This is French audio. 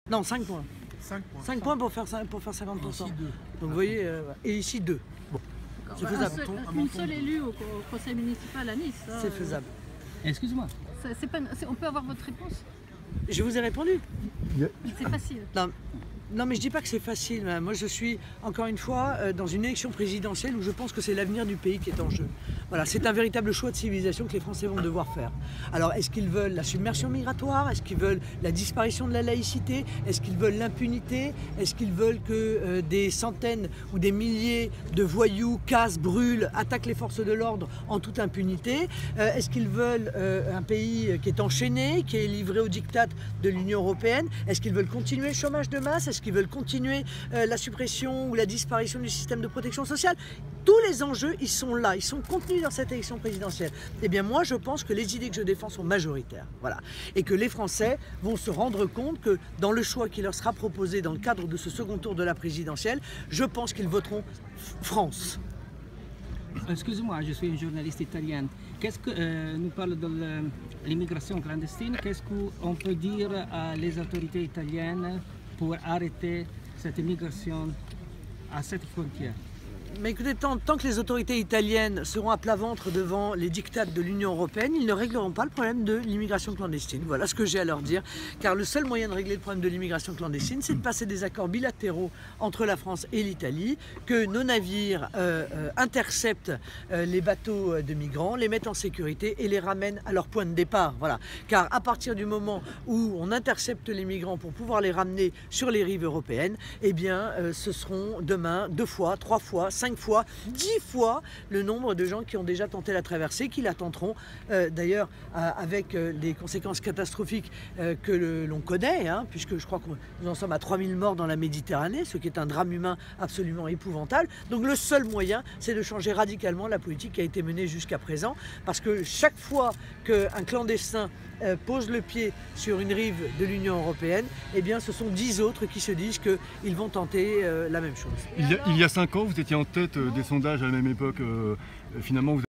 Non, 5 points. 5 points. 5 points pour faire 50%. Ici, 2. Donc vous voyez, et ici 2. Bon, c'est faisable. Une seule élue au conseil municipal à Nice. C'est faisable. Excuse-moi. On peut avoir votre réponse? Je vous ai répondu. C'est facile. Non, mais je dis pas que c'est facile. Moi, je suis, encore une fois, dans une élection présidentielle où je pense que c'est l'avenir du pays qui est en jeu. Voilà, c'est un véritable choix de civilisation que les Français vont devoir faire. Alors, est-ce qu'ils veulent la submersion migratoire? Est-ce qu'ils veulent la disparition de la laïcité? Est-ce qu'ils veulent l'impunité? Est-ce qu'ils veulent que des centaines ou des milliers de voyous cassent, brûlent, attaquent les forces de l'ordre en toute impunité? Est-ce qu'ils veulent un pays qui est enchaîné, qui est livré au diktat de l'Union européenne? Est-ce qu'ils veulent continuer le chômage de masse? Est-ce qu'ils veulent continuer la suppression ou la disparition du système de protection sociale? Tous les enjeux, ils sont là, ils sont contenus dans cette élection présidentielle. Eh bien moi, je pense que les idées que je défends sont majoritaires. Voilà. Et que les Français vont se rendre compte que dans le choix qui leur sera proposé dans le cadre de ce second tour de la présidentielle, je pense qu'ils voteront France. Excuse-moi, je suis une journaliste italienne. Qu'est-ce que nous parlons de l'immigration clandestine? Qu'est-ce qu'on peut dire à les autorités italiennes pour arrêter cette immigration à cette frontière? Mais écoutez, tant que les autorités italiennes seront à plat ventre devant les diktats de l'Union européenne, ils ne régleront pas le problème de l'immigration clandestine. Voilà ce que j'ai à leur dire. Car le seul moyen de régler le problème de l'immigration clandestine, c'est de passer des accords bilatéraux entre la France et l'Italie, que nos navires interceptent les bateaux de migrants, les mettent en sécurité et les ramènent à leur point de départ. Voilà. Car à partir du moment où on intercepte les migrants pour pouvoir les ramener sur les rives européennes, eh bien, ce seront demain 2 fois, 3 fois, 5 fois, 10 fois le nombre de gens qui ont déjà tenté la traversée, qui la tenteront d'ailleurs avec les conséquences catastrophiques que l'on connaît, hein, puisque je crois que nous en sommes à 3000 morts dans la Méditerranée, ce qui est un drame humain absolument épouvantable. Donc le seul moyen, c'est de changer radicalement la politique qui a été menée jusqu'à présent, parce que chaque fois qu'un clandestin pose le pied sur une rive de l'Union européenne, eh bien ce sont 10 autres qui se disent qu'ils vont tenter la même chose. Il y a 5 ans, vous étiez en tête des sondages à la même époque. Finalement, vous